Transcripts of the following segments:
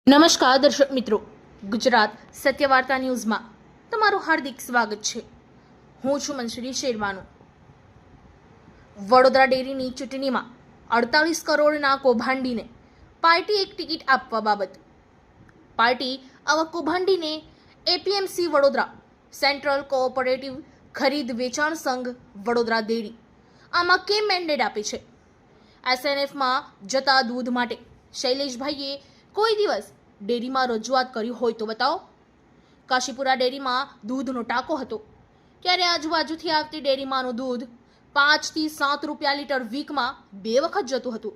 નમસ્કાર દર્શક મિત્રો, ગુજરાત સત્યવાર્તા ન્યૂઝમાં તમારું હાર્દિક સ્વાગત છે। હું છું મંસૂરી શેરવાનું। વડોદરા ડેરીની ચૂંટણીમાં 48 કરોડના કૌભાંડીને પાર્ટી એક ટિકિટ આપવા બાબત પાર્ટી આવા કૌભાંડીને એપીએમસી વડોદરા સેન્ટ્રલ કોઓપરેટિવ ખરીદ વેચાણ સંઘ વડોદરા ડેરી આમાં કેમ મેન્ડેટ આપે છે? એસએનએફમાં જતા દૂધ માટે શૈલેષભાઈએ કોઈ દિવસ ડેરીમાં રજૂઆત કરી હોય તો બતાવો। કાશીપુરા ડેરીમાં દૂધનો ટાંકો હતો, ત્યારે આજુબાજુથી આવતી ડેરીમાંનું દૂધ 5 થી 7 રૂપિયા લીટર વીકમાં 2 વખત જતું હતું।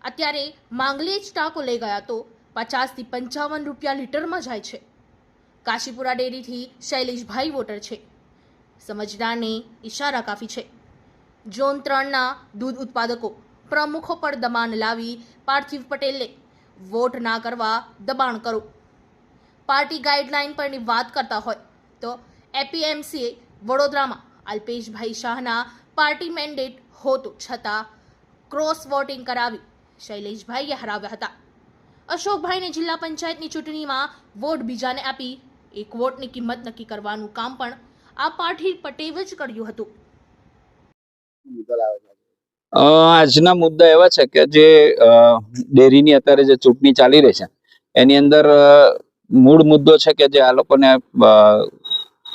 અત્યારે માંગલે જ ટાંકો લઈ ગયા તો 50 થી 55 રૂપિયા લીટરમાં જાય છે। કાશીપુરા ડેરીથી શૈલેષભાઈ વોટર છે, સમજદારને ઈશારા કાફી છે। ઝોન 3ના દૂધ ઉત્પાદકો પ્રમુખો પર દબાણ લાવી પાર્થિવ પટેલને વોટ ના કરવા દબાણ કરો। પાર્ટી ગાઈડલાઈન પરની વાત કરતા હોય તો એપીએમસીએ વડોદરામાં અલ્પેશભાઈ શાહના પાર્ટી મેન્ડેટ હોતું છતાં ક્રોસ વોટિંગ કરાવી શૈલેષભાઈએ હરાવ્યા હતા। અશોકભાઈને જિલ્લા પંચાયતની ચૂંટણીમાં વોટ બીજાને આપી એક વોટની કિંમત નક્કી કરવાનું કામ પણ આ પાર્ટી પટેલે જ કર્યું હતું। આજના મુદ્દા એવા છે કે જે ડેરીની અત્યારે જે ચૂંટણી ચાલી રહી છે એની અંદર મૂળ મુદ્દો છે કે જે આ લોકોને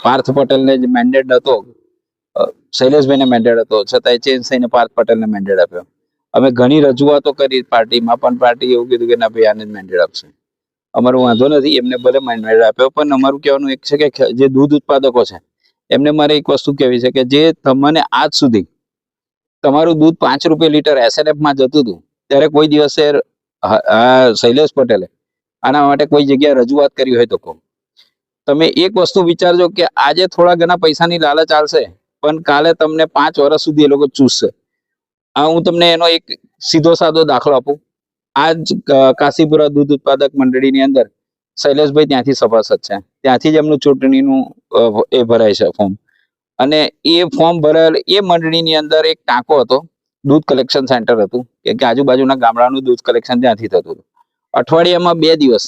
પાર્થ પટેલને જે મેન્ડેટ હતો, શૈલેષભાઈને મેન્ડેટ હતો, છતાંય ચેન્જ થઈને પાર્થ પટેલને મેન્ડેટ આપ્યો। અમે ઘણી રજૂઆતો કરી પાર્ટીમાં, પણ પાર્ટી એવું કીધું કે ના ભાઈ આને જ મેન્ડેટ આપશે, અમારો વાંધો નથી, એમને ભલે મેન્ડેટ આપ્યો। પણ અમારું કહેવાનું એક છે કે જે દૂધ ઉત્પાદકો છે એમને મારે એક વસ્તુ કહેવી છે કે જે તમને આજ સુધી તમારું દૂધ 5 રૂપિયા લીટર એસએનએફ માં જતું હતું, ત્યારે કોઈ દિવસે શૈલેષ પટેલે આના માટે કોઈ જગ્યાએ રજૂઆત કરી હોય તો કહો। તમે એક વસ્તુ વિચારજો કે આજે થોડા ઘણા પૈસાની લાલચ આવશે, પણ કાલે તમને 5 વર્ષ સુધી એ લોકો ચૂસશે। હું તમને એનો એક સીધો સાદો દાખલો આપું। આજ કાશીપુરા દૂધ ઉત્પાદક મંડળીની અંદર શૈલેષભાઈ ત્યાંથી સભાસદ છે, ત્યાંથી જ એમનું ચૂંટણીનું એ ભરાય છે ફોર્મ, અને એ ફોર્મ ભરાયેલ એ મંડળીની અંદર એક ટાંકો હતો, દૂધ કલેક્શન સેન્ટર હતું, કે આજુબાજુના ગામડાનું દૂધ કલેક્શન ત્યાંથી થતું હતું। અઠવાડિયામાં 2 દિવસ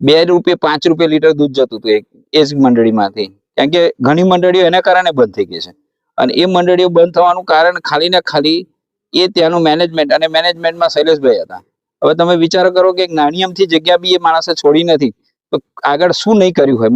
2 રૂપિયા 5 રૂપિયા લીટર દૂધ જતું હતું એ જ મંડળીમાંથી, કારણ કે ઘણી મંડળીઓ એના કારણે બંધ થઈ ગઈ છે। અને એ મંડળીઓ બંધ થવાનું કારણ ખાલી ને ખાલી એ ત્યાંનું મેનેજમેન્ટ, અને મેનેજમેન્ટમાં શૈલેષભાઈ હતા। હવે તમે વિચાર કરો કે નાની અમથી જગ્યા બી એ માણસે છોડી નથી, તો આગળ શું નહીં કર્યું હોય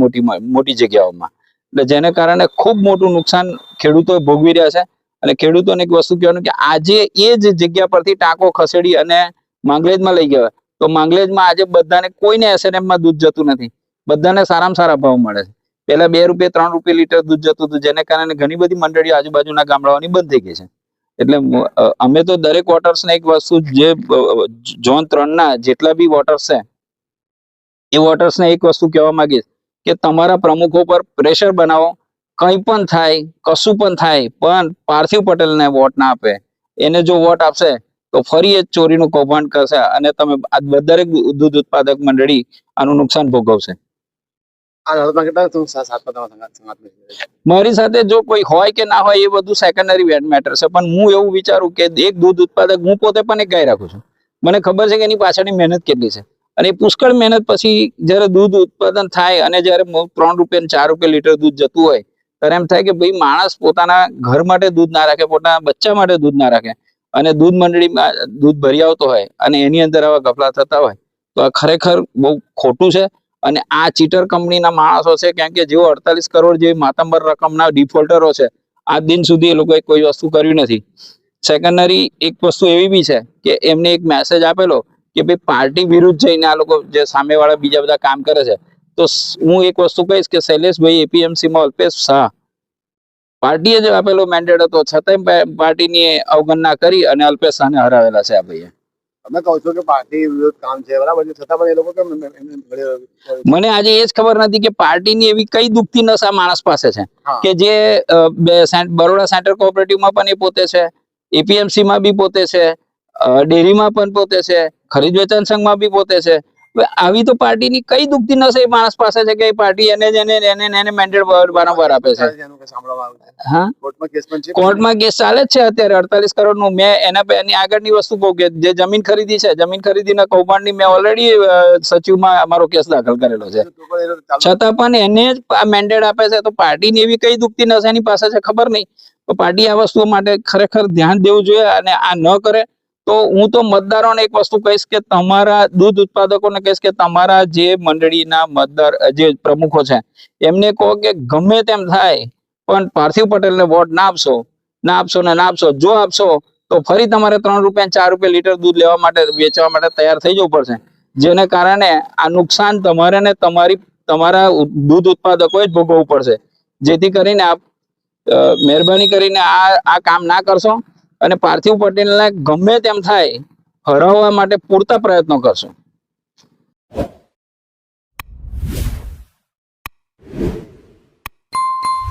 મોટી જગ્યાઓમાં। એટલે જેને કારણે ખૂબ મોટું નુકસાન ખેડૂતો ભોગવી રહ્યા છે। અને ખેડૂતોને એક વસ્તુ કહેવાનું કે આજે એ જ જગ્યા પરથી ટાંકો ખસેડી અને માંગલેજમાં લઈ ગયા, તો માંગલેજમાં આજે બધાને કોઈને એસએનએફમાં દૂધ જતું નથી, બધાને સારામાં સારા ભાવ મળે છે। પહેલા 2 રૂપિયા 3 રૂપિયા લીટર દૂધ જતું હતું, જેને કારણે ઘણી બધી મંડળીઓ આજુબાજુના ગામડાઓની બંધ થઈ ગઈ છે। એટલે અમે તો દરેક વોટર્સને એક વસ્તુ, જે ઝોન 3ના જેટલા બી વોટર્સ છે એ વોટર્સને એક વસ્તુ કહેવા માંગીશ કે તમારા પ્રમુખો પર પ્રેશર બનાવો, કંઈ પણ થાય, કશું પણ થાય, પણ પાર્થિવ પટેલને વોટ ના આપે, એને જો વોટ આપશે તો ફરી એ ચોરીનું કૌભાંડ કરશે, અને તમે દરેક દૂધ ઉત્પાદક મંડળી આનું નુકસાન ભોગવશે। મારી સાથે જો કોઈ હોય કે ના હોય એ બધું સેકન્ડરી મેટર છે, પણ હું એવું વિચારું કે એક દૂધ ઉત્પાદક, હું પોતે પણ એક ગાય રાખું છું, મને ખબર છે કે એની પાછળની મહેનત કેટલી છે, અને એ પુષ્કળ મહેનત પછી જયારે દૂધ ઉત્પાદન થાય અને જયારે 3 રૂપિયા 4 રૂપિયા લીટર દૂધ જતું હોય, ત્યારે એમ થાય કે ભાઈ માણસ પોતાના ઘર માટે દૂધ ના રાખે, પોતાના બચ્ચા માટે દૂધ ના રાખે, અને દૂધ મંડળીમાં દૂધ ભરી આવતો હોય અને એની અંદર આવા ગફલા થતા હોય, તો આ ખરેખર બહુ ખોટું છે। અને આ ચીટર કંપનીના માણસો છે, કારણ કે જેઓ 48 કરોડ જેવી માતંબર રકમના ડિફોલ્ટરો છે, આજ દિન સુધી એ લોકોએ કોઈ વસ્તુ કર્યું નથી। સેકન્ડરી એક વસ્તુ એવી બી છે કે એમને એક મેસેજ આપેલો કે ભાઈ પાર્ટી વિરુદ્ધ જઈને આ લોકો જે સામેવાળા બીજા બધા કામ કરે છે, તો હું એક વસ્તુ કહીશ કે શૈલેષભાઈ એપીએમસીમાં અલ્પેશ શાહ પાર્ટીએ જ આપેલો મેન્ડેટ હતો, છતાંય પાર્ટીની અવગણના કરી અને અલ્પેશ શાહને હરાવેલા છે આ ભાઈએ। તમે કહો છો કે પાર્ટી વિરુદ્ધ કામ છે, બરાબર છે, છતાં પણ એ લોકો કેમ મને આજે એ જ ખબર નથી કે પાર્ટીની એવી કઈ દુખતી નશા માણસ પાસે છે કે જે બરોડા સેન્ટ્રલ કોઓપરેટિવમાં પણ એ પોતે છે, એપીએમસીમાં બી પોતે છે, ડેરીમાં પણ પોતે છે, ખરીદ વેચાણ સંઘમાં બી પોતે છે, હવે આવી તો પાર્ટીની કઈ દુખતી નશે એ માણસ પાસે છે કે એ પાર્ટી એને મેન્ડેટ વારંવાર આપે છે. એનું કંઈ સાંભળવામાં આવ્યું છે? હા, કોર્ટમાં કેસ પણ છે? કોર્ટમાં કેસ ચાલે જ છે અત્યારે 48 કરોડ નું. મેં એની આગળની વસ્તુ કહું કે જે જમીન ખરીદી છે, જમીન ખરીદીના કૌભાંડની મેં ઓલરેડી સચિવમાં અમારો કેસ દાખલ કરેલો છે. તો પણ એનો ચાલુ છતાં પણ એને જ આ મેન્ડેટ આપે છે તો પાર્ટીની એવી કઈ દુખતી નશે એની પાસે છે ખબર નહીં. તો પાર્ટી આ વસ્તુઓ માટે ખરેખર ધ્યાન દેવું જોઈએ અને આ ન કરે તો હું તો મતદારોને એક વસ્તુ કહીશ કે તમારા દૂધ ઉત્પાદકોને કહીશ કે તમારા જે મંડળીના મતદાર જે પ્રમુખો છે એમને કહો કે ગમે તેમ થાય પણ પાર્થિવ પટેલને વોટ ના આપશો, ના આપશો ને ના આપશો. જો આપશો તો ફરી તમારે 3 રૂપિયા 4 રૂપિયા લીટર દૂધ લેવા માટે, વેચવા માટે તૈયાર થઈ જવું પડશે, જેને કારણે આ નુકસાન તમારે ને તમારા દૂધ ઉત્પાદકોએ જ ભોગવવું પડશે. જેથી કરીને આપ મહેરબાની કરીને આ કામ ના કરશો અને પાર્થિવ પટેલને ગમે તેમ થાય હરાવવા માટે પૂરતા પ્રયત્નો કરશો.